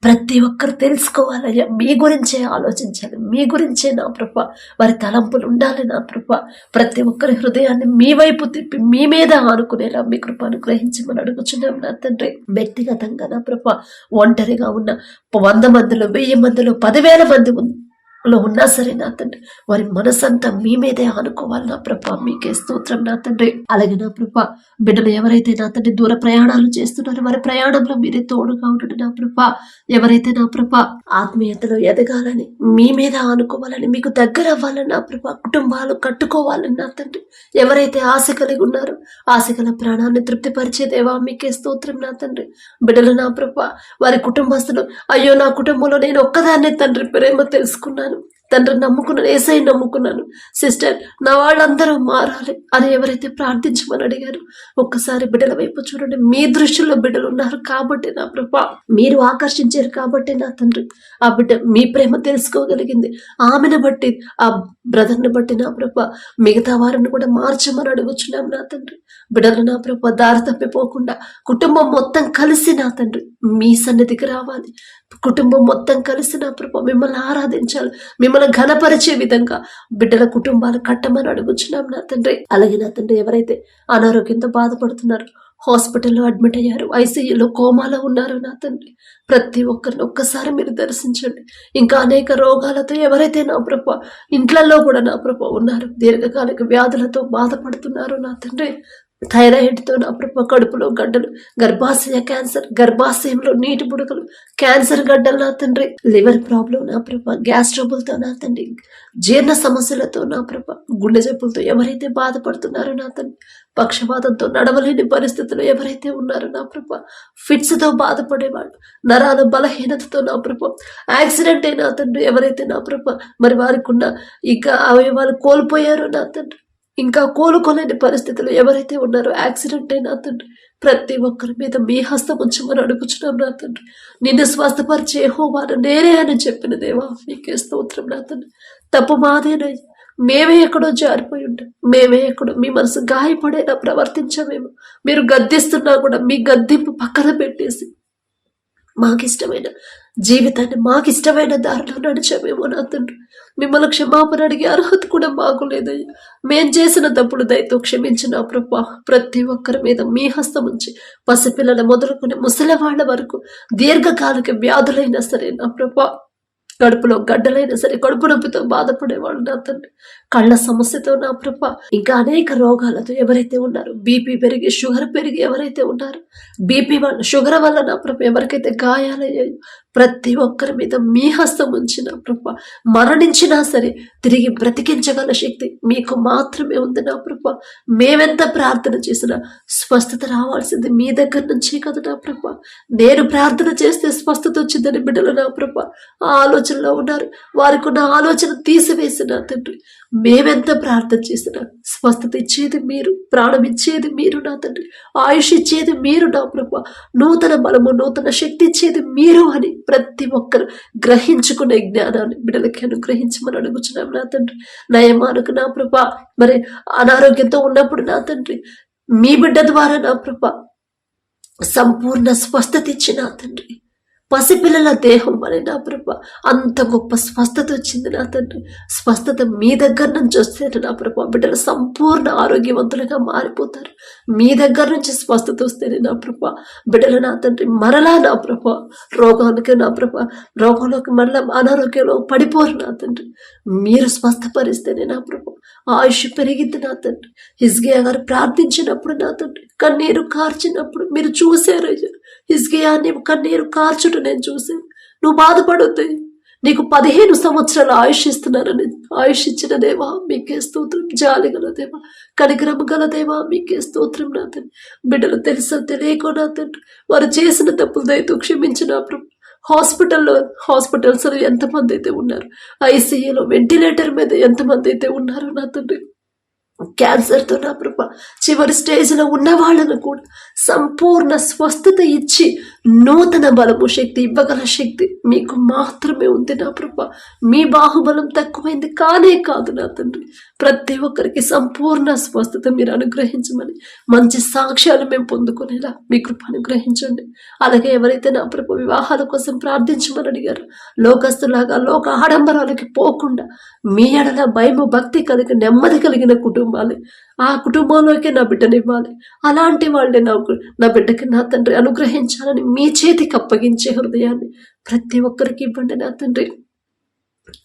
ప్రతి ఒక్కరు తెలుసుకోవాలయ్యా. మీ గురించే ఆలోచించాలి, మీ గురించే నా ప్రభా వారి తలంపులు ఉండాలి నా ప్రభా. ప్రతి ఒక్కరి హృదయాన్ని మీ వైపు తిప్పి మీ మీద ఆనుకునేలా మీ కృప అనుగ్రహించమని అడుగుచున్నాం నా తండ్రి. వ్యక్తిగతంగా నా ప్రభా ఒంటరిగా ఉన్న 100 మందిలో, 1000 మందిలో, 10,000 మంది లో ఉన్నా సరే నా తండ్రి వారి మనసంతా మీ మీదే ఆనుకోవాలి నా ప్రభా. మీకే స్తోత్రం నా తండ్రి. అలాగే నా ప్రభా బిడ్డలు ఎవరైతే నా తండ్రి దూర ప్రయాణాలు చేస్తున్నారో వారి ప్రయాణంలో మీరే తోడుగా ఉండండి నా ప్రభా. ఎవరైతే నా ప్రభా ఆత్మీయతలో ఎదగాలని, మీ మీద ఆనుకోవాలని, మీకు దగ్గర అవ్వాలని నా ప్రభా, కుటుంబాలు కట్టుకోవాలని నా తండ్రి ఎవరైతే ఆశ కలిగి ఉన్నారో ఆశ గల ప్రాణాన్ని తృప్తిపరిచే దేవా మీకే స్తోత్రం నా తండ్రి. బిడ్డలు నా ప్రభా వారి కుటుంబస్తులు, అయ్యో నా కుటుంబంలో నేను ఒక్కదాన్నే తండ్రి ప్రేమ తెలుసుకున్నాను, తండ్రి నమ్ముకున్నాను, యేసయ్య నమ్ముకున్నాను, సిస్టర్ నా వాళ్ళందరూ మారాలి అని ఎవరైతే ప్రార్థించమని అడిగారు ఒక్కసారి బిడ్డల వైపు చూడండి. మీ దృష్టిలో బిడ్డలు ఉన్నారు కాబట్టి నా ప్రభా, మీరు ఆకర్షించారు కాబట్టి నా తండ్రి ఆ బిడ్డ మీ ప్రేమ తెలుసుకోగలిగింది. ఆమెను బట్టి, ఆ బ్రదర్ని బట్టి నా ప్రభా మిగతా వారిని కూడా మార్చమని అడుగుచున్నాం నా తండ్రి. బిడ్డలు నా ప్రభా దారి తప్పిపోకుండా కుటుంబం మొత్తం కలిసి నా తండ్రి మీ సన్నిధికి రావాలి. కుటుంబం మొత్తం కలిసి నా ప్రభా మిమ్మల్ని ఆరాధించాలి, మిమ్మల్ని ఘనపరిచే విధంగా బిడ్డల కుటుంబాలు కట్టమని అడుగుచున్నాం నా తండ్రి. అలాగే నా తండ్రి ఎవరైతే అనారోగ్యంతో బాధపడుతున్నారో, హాస్పిటల్లో అడ్మిట్ అయ్యారు, ఐసీయూలో కోమాలో ఉన్నారు నా తండ్రి ప్రతి ఒక్కరిని ఒక్కసారి మీరు దర్శించండి. ఇంకా అనేక రోగాలతో ఎవరైతే నా ప్రభా ఇంట్లలో కూడా నా ప్రభా ఉన్నారు, దీర్ఘకాలిక వ్యాధులతో బాధపడుతున్నారు నా తండ్రి, థైరాయిడ్తో నా ప్రభా కడుపులో గడ్డలు, గర్భాశయ క్యాన్సర్, గర్భాశయంలో నీటి బుడకలు, క్యాన్సర్ గడ్డలు నా తండ్రి, లివర్ ప్రాబ్లం నా ప్రభా, గ్యాస్ ట్రబుల్తో నా తండ్రి, జీర్ణ సమస్యలతో నా ప్రభా, గుండె జబ్బులతో ఎవరైతే బాధపడుతున్నారో నా తండ్రి, పక్షపాతంతో నడవలేని పరిస్థితులు ఎవరైతే ఉన్నారో నా ప్రభా, ఫిట్స్తో బాధపడేవాళ్ళు, నరాల బలహీనతతో నా ప్రభా, యాక్సిడెంట్ అయినా తండ్రి ఎవరైతే నా ప్రభా మరి వారికి ఉన్న ఇక అవయవాలు కోల్పోయారో నా తండ్రి, ఇంకా కోలుకోలేని పరిస్థితులు ఎవరైతే ఉన్నారో, యాక్సిడెంట్ అయినా తండ్రి ప్రతి ఒక్కరి మీద మీ హస్తం ఉంచమని అడుగుచున్నాం నా తండ్రి. నిన్ను స్వస్థపరిచే యెహోవాను నేనే అని చెప్పిన దేవా మీకే స్తోత్రం నా తండ్రి. తప్పు మాదేనయ్యా, మేమే ఎక్కడో జారిపోయి ఉంటాం, మేమే ఎక్కడో మీ మనసు గాయపడేలా ప్రవర్తించామేమో, మీరు గద్దిస్తున్నా కూడా మీ గద్దింపు పక్కన పెట్టేసి మాకిష్టమైన జీవితాన్ని మాకిష్టమైన దారిలో నడిచామేమో నా తండ్రి. మిమ్మల్ని క్షమాపణ అడిగే అర్హత కూడా మాకు లేదయ్యా. మేం చేసిన తప్పుడు దయతో క్షమించిన ప్రభా ప్రతి ఒక్కరి మీద మీ హస్తం ఉంచి పసిపిల్లల మొదలుకొని ముసలివాళ్ల వరకు దీర్ఘకాలిక వ్యాధులైనా సరే నా ప్రభా, కడుపులో గడ్డలైనా సరే, కడుపు నొప్పితో బాధపడేవాళ్ళు నా తండ్రి, కళ్ళ సమస్యతో నా ప్రభా, ఇంకా అనేక రోగాలతో ఎవరైతే ఉన్నారో, బీపీ పెరిగి షుగర్ పెరిగి ఎవరైతే ఉన్నారో, బీపీ వల్ల షుగర్ వల్ల నా ప్రభా ఎవరికైతే గాయాలయ్యాయో ప్రతి ఒక్కరి మీద మీ హస్తం ఉంచిన ప్రభా, మరణించినా సరే తిరిగి బ్రతికించగల శక్తి మీకు మాత్రమే ఉంది నా ప్రభా. మేమెంత ప్రార్థన చేసినా స్వస్థత రావాల్సింది మీ దగ్గర నుంచే కదా నా ప్రభా. నేను ప్రార్థన చేస్తే స్వస్థత వచ్చిందని బిడ్డలు నా ప్రభా ఆలోచనలో ఉన్నారు, వారికి ఉన్న ఆలోచన తీసివేసిన తండ్రి. మేమెంత ప్రార్థన చేసినా స్వస్థత ఇచ్చేది మీరు, ప్రాణం ఇచ్చేది మీరు నా తండ్రి, ఆయుష్ ఇచ్చేది మీరు నా ప్రభా, నూతన బలము నూతన శక్తి ఇచ్చేది మీరు అని ప్రతి ఒక్కరు గ్రహించుకునే జ్ఞానాన్ని బిడ్డలకి అనుగ్రహించమని అడుగుచున్నాం నా తండ్రి. నయమానుకు నా ప్రభా మరి అనారోగ్యంతో ఉన్నప్పుడు నా తండ్రి మీ బిడ్డ ద్వారా నా ప్రభా సంపూర్ణ స్వస్థత ఇచ్చి నా తండ్రి, పసిపిల్లల దేహం అని నా ప్రభా అంత గొప్ప స్వస్థత వచ్చింది నా తండ్రి. స్వస్థత మీ దగ్గర నుంచి వస్తేనే నా ప్రభా బిడ్డలు సంపూర్ణ ఆరోగ్యవంతులుగా మారిపోతారు. మీ దగ్గర నుంచి స్వస్థత వస్తేనే నా ప్రభా బిడ్డలు నా తండ్రి మరలా నా ప్రభా రోగానికి నా ప్రభా రోగంలోకి మరలా అనారోగ్యంలో పడిపోరు నా తండ్రి. మీరు స్వస్థపరిస్తేనే నా ప్రభా ఆయుష్ పెరిగింది నా తండ్రి. హిజ్కియా గారు ప్రార్థించినప్పుడు నా తండ్రి కన్నీరు కార్చినప్పుడు మీరు చూశారు హిజ్కియా, నీవు కన్నీరు కార్చుట నేను చూశాను. నువ్వు బాధపడొద్దు, నీకు 15 సంవత్సరాల ఆయుష్ ఇస్తున్నారని ఆయుష్ ఇచ్చిన దేవా మీకే స్తోత్రం. జాలి గల దేవా, కనికరము గల దేవా మీకే స్తోత్రం. నా తండ్రి, బిడ్డలు తెలుసా తెలియకో నా తండ్రి వారు చేసిన తప్పులు దయతో క్షమించిన ప్రభు. హాస్పిటల్స్ ఎంతమంది అయితే ఉన్నారు, ఐసీయూలో వెంటిలేటర్ మీద ఎంతమంది అయితే ఉన్నారు నా తండ్రి, క్యాన్సర్తో నా ప్రభ చివరి స్టేజ్లో ఉన్న వాళ్ళను కూడా సంపూర్ణ స్వస్థత ఇచ్చి నూతన బలము శక్తి ఇవ్వగల శక్తి మీకు మాత్రమే ఉంది నా ప్రభ. మీ బాహుబలం తక్కువైంది కానే కాదు నా తండ్రి. ప్రతి ఒక్కరికి సంపూర్ణ స్వస్థత మీరు అనుగ్రహించమని, మంచి సాక్ష్యాలు మేము పొందుకునేలా మీ కృప అనుగ్రహించండి. అలాగే ఎవరైతే నా ప్రభు వివాహాల కోసం ప్రార్థించమని అడిగారు, లోకస్తులాగా లోక ఆడంబరాలకి పోకుండా మీ ఎడల భయము భక్తి కలిగి నెమ్మది కలిగిన కుటుంబాలు, ఆ కుటుంబంలోకి నా బిడ్డనివ్వాలి. అలాంటి వాళ్ళే నా బిడ్డకి నా తండ్రి అనుగ్రహించాలని మీ చేతికి అప్పగించే హృదయాన్ని ప్రతి ఒక్కరికి ఇవ్వండి నా తండ్రి.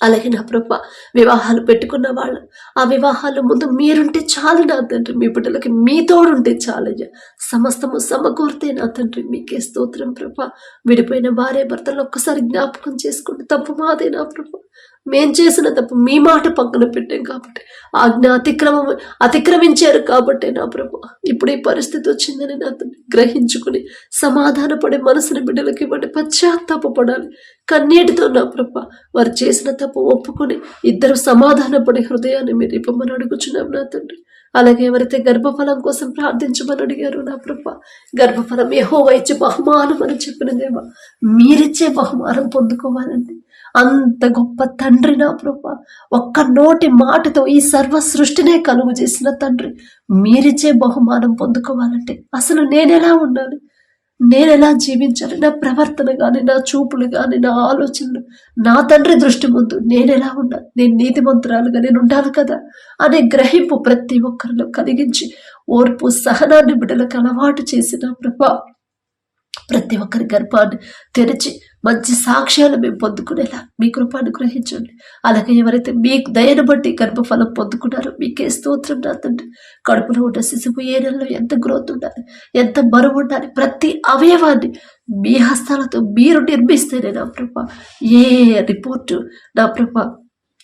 అలాగే నా ప్రభ వివాహాలు పెట్టుకున్న వాళ్ళు, ఆ వివాహాల ముందు మీరుంటే చాలు నా తండ్రి. మీ బిడ్డలకి మీ తోడుంటే చాలయ్యా. సమస్తము సమకూర్తే నా తండ్రి మీకే స్తోత్రం ప్రభ. విడిపోయిన భార్య భర్తలు ఒక్కసారి జ్ఞాపకం చేసుకోండి. తప్పు మాదే నా ప్రభ. మేం చేసిన తప్పు మీ మాట పక్కన పెట్టాం కాబట్టి, ఆజ్ఞ అతిక్రమించారు కాబట్టి నా ప్రభు ఇప్పుడు ఈ పరిస్థితి వచ్చిందని నా తండ్రి గ్రహించుకుని సమాధానపడే మనసుని బిడ్డలకి ఇవ్వండి. పశ్చాత్తాపడాలి కన్నీటితో నా ప్రభ. వారు చేసిన తప్పు ఒప్పుకొని ఇద్దరు సమాధానపడే హృదయాన్ని మీరు ఇవ్వమని అడుగుచున్నాం నా తండ్రి. అలాగే ఎవరైతే గర్భఫలం కోసం ప్రార్థించమని అడిగారు నా ప్రభ, గర్భఫలం యెహోవా ఇచ్చే బహుమానం అని చెప్పిన దేవా, మీరిచ్చే బహుమానం పొందుకోవాలండి. అంత గొప్ప తండ్రి నా ప్రభ, ఒక్క నోటి మాటతో ఈ సర్వ సృష్టినే కలుగు చేసిన తండ్రి, మీరిచ్చే బహుమానం పొందుకోవాలంటే అసలు నేనెలా ఉండాలి, నేనెలా జీవించాలి, నా ప్రవర్తన కానీ, నా చూపులు కానీ, నా ఆలోచనలు నా తండ్రి దృష్టి ముందు నేనెలా ఉండాలి, నేను నీతిమంతురాలుగా నేను ఉండాలి కదా అనే గ్రహింపు ప్రతి ఒక్కరిలో కలిగించి ఓర్పు సహనాన్ని బిడ్డలకు అలవాటు చేసిన ప్రభా, ప్రతి ఒక్కరి గర్భాన్ని తెరిచి మంచి సాక్ష్యాలు మేము పొందుకునేలా మీ కృప అనుగ్రహించండి. అలాగే ఎవరైతే మీ దయను బట్టి గర్భఫలం పొందుకున్నారో మీకే స్తోత్రం నా తండ్రి. కడుపులో ఉన్న శిశువు ఏ నెలలో ఎంత గ్రోత్ ఉండాలి, ఎంత బరువు ఉండాలి, ప్రతి అవయవాన్ని మీ హస్తాలతో మీరు నిర్మిస్తేనే నా ప్రభ ఏ రిపోర్టు నా ప్రభ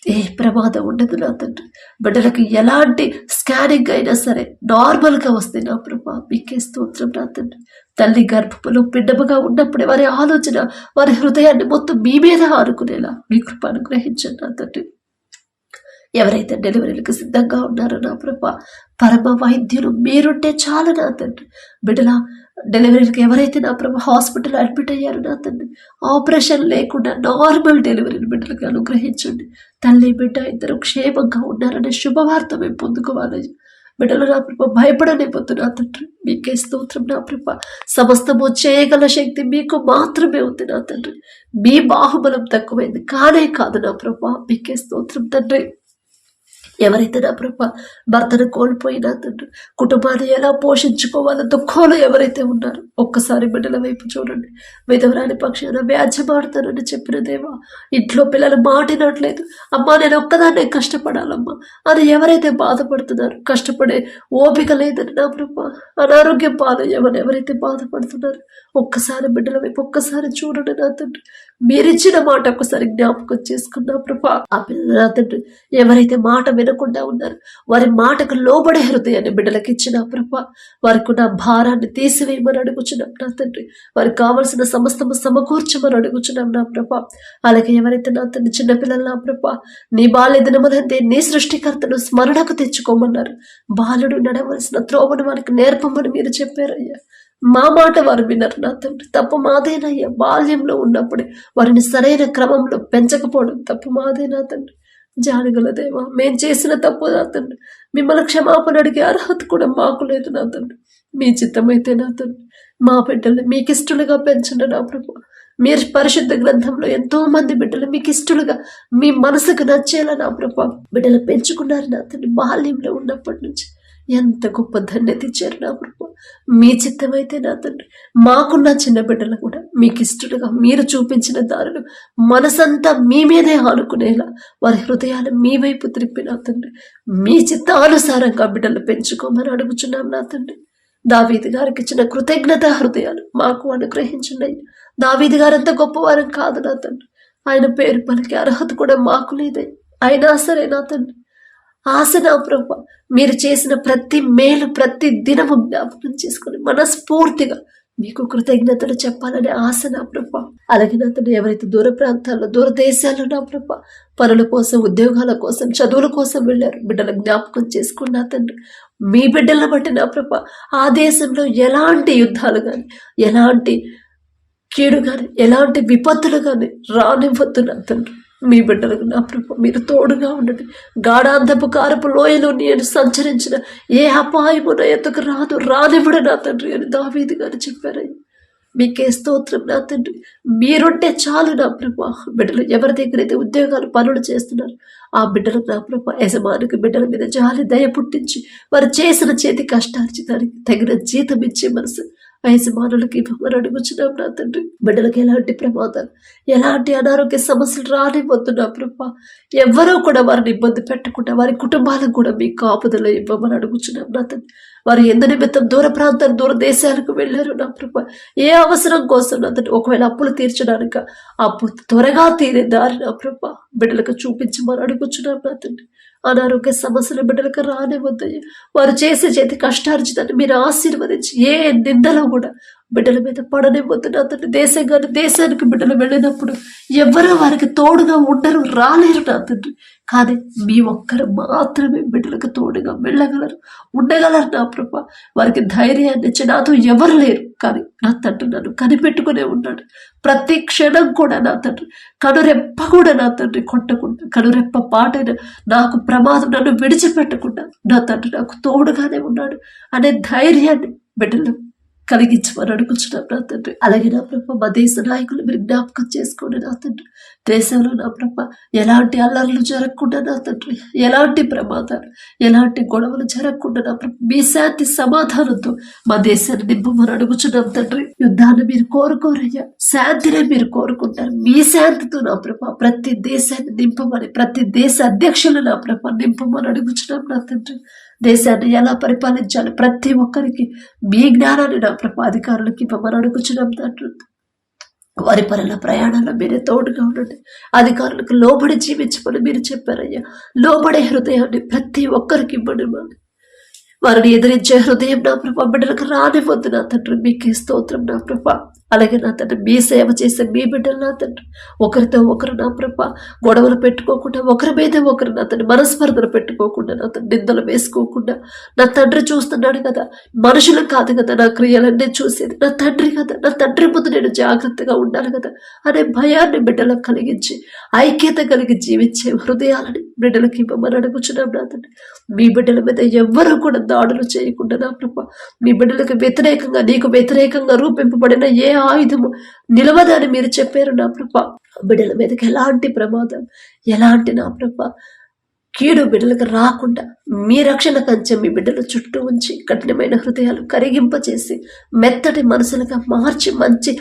ఏ ప్రమాదం ఉండదు నా తండ్రి. బిడ్డలకు ఎలాంటి స్కానింగ్ అయినా సరే నార్మల్గా వస్తే నా ప్రభా మీకే స్తోత్రం నా తండ్రి. తల్లి గర్భములో పిండముగా ఉన్నప్పుడే వారి ఆలోచన, వారి హృదయాన్ని మొత్తం మీ మీద ఆనుకునేలా మీ కృప అనుగ్రహించండి నా తండ్రి. ఎవరైతే డెలివరీలకు సిద్ధంగా ఉన్నారో నా ప్రభా, పరమ వైద్యులు మీరుంటే చాలు నా తండ్రి. బిడ్డల డెలివరీకి ఎవరైతే నా ప్రభా హాస్పిటల్ అడ్మిట్ అయ్యారు నా తండ్రి, ఆపరేషన్ లేకుండా నార్మల్ డెలివరీని బిడ్డలకు అనుగ్రహించండి. తల్లి బిడ్డ ఇద్దరు క్షేమంగా ఉన్నారనే శుభవార్త మేము పొందుకోవాలి. బిడ్డలు నా ప్రభ భయపడలేకపోతు నా తండ్రి, మీకే స్తోత్రం నా ప్రభ. సమస్తము చేయగల శక్తి మీకు మాత్రమే ఉంది నా తండ్రి. మీ బాహుబలం తక్కువైంది కానే కాదు నా ప్రభ, మీకే స్తోత్రం తండ్రి. ఎవరైతే నా ప్రభ భర్తను కోల్పోయినా తండ్రి, కుటుంబాన్ని ఎలా పోషించుకోవాలో దుఃఖంలో ఎవరైతే ఉన్నారో ఒక్కసారి బిడ్డల వైపు చూడండి. విధవరాని పక్షాన వ్యాజ్యమాడతానని చెప్పిన దేవా, ఇంట్లో పిల్లలు మాటినట్లేదు, అమ్మా నేను ఒక్కదాన్నే కష్టపడాలమ్మా అని ఎవరైతే బాధపడుతున్నారు, కష్టపడే ఓపిక లేదని నా ప్రభ, అనారోగ్యం పాలయ్యమని ఎవరైతే బాధపడుతున్నారు ఒక్కసారి బిడ్డల వైపు ఒక్కసారి చూడండి నా తండ్రి. మీరిచ్చిన మాట ఒక్కసారి జ్ఞాపకం చేసుకున్నా ప్రభా. ఆ పిల్లలు నా తండ్రి ఎవరైతే మాట వినకుండా ఉన్నారు, వారి మాటకు లోబడే హృదయాన్ని బిడ్డలకు ఇచ్చిన ప్రభా, వారికి నా భారాన్ని తీసివేయమని అడుగుచున్నాం నా తండ్రి. వారికి కావలసిన సమస్తము సమకూర్చమని అడుగుచున్నాం నా ప్రభా. అలాగే ఎవరైతే నా తండ్రి చిన్నపిల్లలు నా ప్రభా, నీ బాల్య దినములందే నీ సృష్టికర్తను స్మరణకు తెచ్చుకోమన్నారు. బాలుడు నడవలసిన త్రోవను వారికి నేర్పమని మీరు చెప్పారయ్యా. మా మాట వారు వినరు నా తండ్రి, తప్పు మాదేనయ్యా. బాల్యంలో ఉన్నప్పుడే వారిని సరైన క్రమంలో పెంచకపోవడం తప్పు మాదే నా తండ్రి. జాలిగల దేవా, మేం చేసిన తప్పు నా తండ్రి, మిమ్మల్ని క్షమాపణ అడిగే అర్హత కూడా మాకు లేదు నా తండ్రి. మీ చిత్తమైతే నా తండ్రి మా బిడ్డల్ని మీకు ఇష్టలుగా పెంచండి నా ప్రభు. మీరు పరిశుద్ధ గ్రంథంలో ఎంతో మంది బిడ్డలు మీకు ఇష్టలుగా మీ మనసుకు నచ్చేలా నా ప్రభు బిడ్డలు పెంచుకున్నారు నా తండ్రి. బాల్యంలో ఉన్నప్పటి నుంచి ఎంత గొప్ప ధన్యత ఇచ్చారు నా ప్రభు. మీ చిత్తమైతే నా తండ్రి మాకున్న చిన్న బిడ్డలు కూడా మీకు ఇష్టలుగా మీరు చూపించిన దారులు మనసంతా మీ మీదే ఆనుకునేలా వారి హృదయాలు మీ వైపు త్రిప్పి నా తండ్రి మీ చిత్తానుసారంగా బిడ్డలు పెంచుకోమని అడుగుచున్నాం నా తండ్రి. దావీదు గారికి ఇచ్చిన కృతజ్ఞత హృదయాలు మాకు అనుగ్రహించండి. దావీదు గారు అంత గొప్పవారం కాదు నా తండ్రి, ఆయన పేరు పలికే అర్హత కూడా మాకు లేదే. అయినా సరే నా తండ్రి, ఆశ నా ప్రభ, మీరు చేసిన ప్రతి మేలు ప్రతి దినము జ్ఞాపకం చేసుకొని మనస్ఫూర్తిగా మీకు కృతజ్ఞతలు చెప్పాలనే ఆశ నా ప్రభ. అలాగే నా తండ్రి, ఎవరైతే దూర ప్రాంతాల్లో దూర దేశాల్లో నా ప్రభ పనుల కోసం, ఉద్యోగాల కోసం, చదువుల కోసం వెళ్ళారు, బిడ్డల జ్ఞాపకం చేసుకున్నా తండ్రి. మీ బిడ్డలను బట్టి నా ప్రభ ఆ దేశంలో ఎలాంటి యుద్ధాలు కానీ, ఎలాంటి కీడు కానీ, ఎలాంటి విపత్తులు కానీ రానివ్వద్దు నా తండ్రి. మీ బిడ్డలకు నా ప్రభు మీరు తోడుగా ఉండండి. గాఢాంధపు కారపు లోయలో నేను సంచరించిన ఏ అపాయము నా ఎత్తుకు రానివ్వడు నా తండ్రి అని దావీదు గారు చెప్పారయ్య. మీకే స్తోత్రం నా తండ్రి. మీరుంటే చాలు నా ప్రభు. బిడ్డలు ఎవరి దగ్గర అయితే ఉద్యోగాలు పనులు చేస్తున్నారు, ఆ బిడ్డలకు నా ప్రభు యజమానికి బిడ్డల మీద జాలి దయ పుట్టించి వారు చేసిన చేతి కష్టార్జితానికి తగిన జీతం ఇచ్చే మనసు యజమానులకి ఇవ్వమని అడుగుచున్నాం నా తండ్రి. బిడ్డలకు ఎలాంటి ప్రమాదాలు, ఎలాంటి అనారోగ్య సమస్యలు రానివ్వద్దు నా ప్రభ. ఎవరో కూడా వారిని ఇబ్బంది పెట్టకుండా వారి కుటుంబాలకు కూడా మీ కాపుదల ఇవ్వమని అడుగుచున్నాం నా తండ్రి. వారు ఎందు నిమిత్తం దూర ప్రాంతాలు దూర దేశాలకు వెళ్ళారు నా ప్రభ. ఏ అవసరం కోసం నా తండ్రి, ఒకవేళ అప్పులు తీర్చడానికి అప్పు త్వరగా తీరే దారి నా ప్రభ బిడ్డలకు చూపించమని అడుగుచున్నాం నా తండ్రి. అనారోగ్య సమస్యలు బిడ్డలకు రానివ్వద్దయ్య. వారు చేసే చేతి కష్టార్జితాన్ని మీరు ఆశీర్వదించి ఏ నిందలో కూడా బిడ్డల మీద పడనివ్వద్దు నా తండ్రి. దేశానికి బిడ్డలు వెళ్ళినప్పుడు ఎవరో వారికి తోడుగా ఉండరు, రాలేరు నా తండ్రి. కానీ మీ ఒక్కరు మాత్రమే బిడ్డలకు తోడుగా వెళ్ళగలరు, ఉండగలరు నా ప్రభ. వారికి ధైర్యాన్ని ఇచ్చి నాతో ఎవరు లేరు, కానీ నా తండ్రి నన్ను కనిపెట్టుకునే ఉన్నాడు. ప్రతి క్షణం కూడా నా తండ్రి, కనురెప్ప కూడా నా తండ్రి కొట్టకుండా, కనురెప్ప పాటైన నాకు ప్రమాదం నన్ను విడిచిపెట్టకుండా నా తండ్రి నాకు తోడుగానే ఉన్నాడు అనే ధైర్యాన్ని బిడ్డలు కలిగించమని అడుగుచున్నాం నా తండ్రి. అలాగే నా ప్రభ మా దేశ నాయకులు మీరు జ్ఞాపకం చేసుకోండి నా తండ్రి. దేశంలో నా ప్రభ ఎలాంటి అల్లర్లు జరగకుండా నా తండ్రి, ఎలాంటి ప్రమాదాలు, ఎలాంటి గొడవలు జరగకుండా నా ప్రభ మీ శాంతి సమాధానంతో మా దేశాన్ని నింపమని అడుగుచున్నాం తండ్రి. యుద్ధాన్ని మీరు కోరుకోరయ్యా, శాంతినే మీరు కోరుకుంటారు. మీ శాంతితో నా ప్రభ ప్రతి దేశాన్ని నింపమని, ప్రతి దేశ అధ్యక్షులు నా ప్రభ నింపమని అడుగుచున్నాం నా తండ్రి. దేశాన్ని ఎలా పరిపాలించాలి ప్రతి ఒక్కరికి మీ జ్ఞానాన్ని నా ప్రభ అధికారులకి ఇవ్వమని అడుగుచున్నాం తండ్రి. వారి పనుల ప్రయాణాల్లో మీరే తోడుగా ఉండండి. అధికారులకు లోబడి జీవించమని మీరు చెప్పారయ్యా. లోబడే హృదయాన్ని ప్రతి ఒక్కరికి ఇవ్వండి. వారిని ఎదిరించే హృదయం నా ప్రభ బిడ్డలకు రానివ్వద్దు నా తండ్రి. మీకే స్తోత్రం నా ప్రభ. అలాగే నా తండ్రి, మీ సేవ చేసే మీ బిడ్డలు నా తండ్రి ఒకరితో ఒకరు నా ప్రభ గొడవలు పెట్టుకోకుండా, ఒకరి మీద ఒకరు నా తండ్రి మనస్పర్ధలు పెట్టుకోకుండా, నా తండ్రి నిందలు వేసుకోకుండా, నా తండ్రి చూస్తున్నాడు కదా, మనుషులు కాదు కదా నా క్రియలన్నీ చూసేది, నా తండ్రి కదా, నా తండ్రి ముందు నేను జాగ్రత్తగా ఉండాలి కదా అనే భయాన్ని బిడ్డలకు కలిగించి ఐక్యత కలిగి జీవించే హృదయాలని బిడ్డలకి ఇవ్వమని అడుగుచున్నాం నా తండ్రి. మీ బిడ్డల మీద ఎవ్వరూ కూడా దాడులు చేయకుండా నా ప్రభ మీ బిడ్డలకు వ్యతిరేకంగా, నీకు వ్యతిరేకంగా రూపింపబడిన ఏ ఆయుధము నిలవదని మీరు చెప్పారు నా ప్రభ. బిడ్డల మీదకి ఎలాంటి ప్రమాదం, ఎలాంటి నా ప్రభ కీడు బిడ్డలకు రాకుండా మీ రక్షణ కంచె మీ బిడ్డల చుట్టూ ఉంచి కఠినమైన హృదయాలు కరిగింపచేసి మెత్తటి మనసులుగా మార్చి మంచి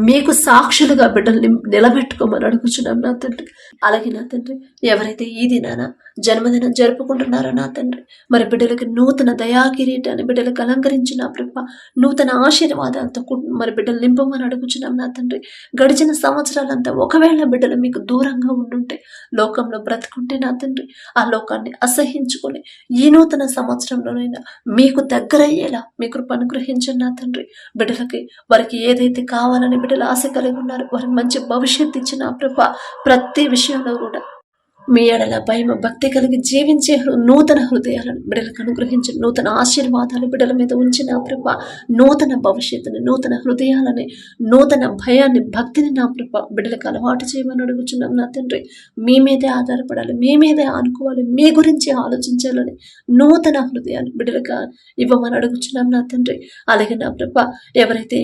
మీకు సాక్షులుగా బిడ్డల్ని నిలబెట్టుకోమని అడుగుచున్నాం నా తండ్రి. అలాగే నా తండ్రి, ఎవరైతే ఈ దినాన జన్మదినం జరుపుకుంటున్నారో నా తండ్రి, మరి బిడ్డలకు నూతన దయాకిరీటాన్ని బిడ్డలకు అలంకరించిన ప్రభ నూతన ఆశీర్వాదాలతో మరి బిడ్డలు నింపమని అడుగుచున్నాం నా తండ్రి. గడిచిన సంవత్సరాలంతా ఒకవేళ బిడ్డలు మీకు దూరంగా ఉండుంటే, లోకంలో బ్రతుకుంటే నా తండ్రి, ఆ లోకాన్ని అసహించుకొని ఈ నూతన సంవత్సరంలోనైనా మీకు దగ్గరయ్యేలా మీ కృప అనుగ్రహించండి నా తండ్రి. బిడ్డలకి వారికి ఏదైతే కావాలని బిడ్డలు ఆశ కలిగి ఉన్నారు, వారికి మంచి భవిష్యత్తు ఇచ్చిన ప్రభ ప్రతి విషయంలో కూడా మీ ఎడల భయం భక్తి కలిగి జీవించే నూతన హృదయాలను బిడ్డలకు అనుగ్రహించి నూతన ఆశీర్వాదాలు బిడ్డల మీద ఉంచిన ప్రభ నూతన భవిష్యత్తుని, నూతన హృదయాలని, నూతన భయాన్ని, భక్తిని నా ప్రభ బిడ్డలకు అలవాటు చేయమని అడుగుచున్నాం నా తండ్రి. మీ మీదే ఆధారపడాలి, మీ మీదే ఆనుకోవాలి, మీ గురించి ఆలోచించాలని నూతన హృదయాన్ని బిడ్డలకు ఇవ్వమని అడుగుచున్నాం నా తండ్రి. అలాగే నా ప్రభ ఎవరైతే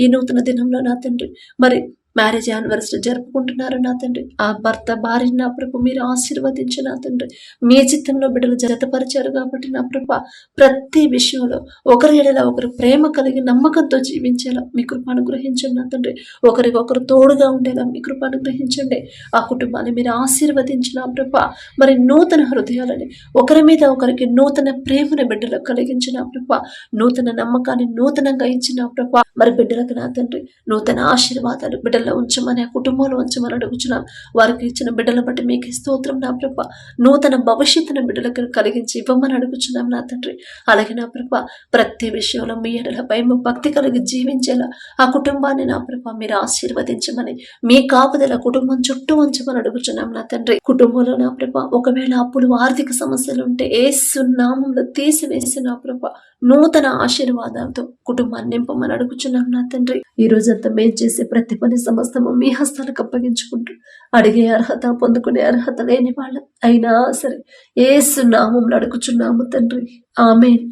ఈ నూతన దినంలో నా తండ్రి మరి మ్యారేజ్ యానివర్సరీ జరుపుకుంటున్నారు నా తండ్రి, ఆ భర్త భార్య నా ప్రభు మీరు ఆశీర్వదించి నా తండ్రి. మీ చిత్తంలో బిడ్డలు జతపరిచారు కాబట్టి నా ప్రభ ప్రతి విషయంలో ఒకరి ఎడల ఒకరు ప్రేమ కలిగి నమ్మకంతో జీవించేలా మీ కృప అనుగ్రహించండి నా తండ్రి. ఒకరికొకరు తోడుగా ఉండేలా మీ కృప అనుగ్రహించండి. ఆ కుటుంబాన్ని మీరు ఆశీర్వదించిన ప్రభ మరి నూతన హృదయాలని, ఒకరి మీద ఒకరికి నూతన ప్రేమను బిడ్డలకు కలిగించిన ప్రభ, నూతన నమ్మకాన్ని నూతనంగా ఇచ్చిన ప్రభ మరి బిడ్డలకు నా తండ్రి నూతన ఆశీర్వాదాలు బిడ్డల కాపుదల ఉంచమని, ఆ కుటుంబంలో ఉంచమని అడుగుచున్నాం. వారికి ఇచ్చిన బిడ్డల బట్టి మీకు స్తోత్రం నా ప్రభ. నూతన భవిష్యత్తును బిడ్డలకు కలిగించి ఇవ్వమని అడుగుచున్నాం నా తండ్రి. అలాగే నా ప్రభ, ప్రతి విషయంలో మీ ఎడల భయం భక్తి కలిగి జీవించేలా ఆ కుటుంబాన్ని నా ప్రభ మీరు ఆశీర్వదించమని, మీ కాపుదల కుటుంబం చుట్టూ ఉంచమని అడుగుచున్నాం నా తండ్రి. కుటుంబంలో నా ప్రభ ఒకవేళ అప్పులు ఆర్థిక సమస్యలు ఉంటే యేసు నామములో తీసివేసి నా ప్రభ నూతన ఆశీర్వాదాలతో కుటుంబాన్ని నింపమని అడుగుచున్నాం నా తండ్రి. ఈ రోజంతా మేము చేసే ప్రతి పని సమస్తము మీ హస్తాలకు అప్పగించుకుంటూ, అడిగే అర్హత పొందుకునే అర్హత లేని వాళ్ళం అయినా సరే యేసు నామములో అడుగుచున్నాము తండ్రి. ఆమేన్.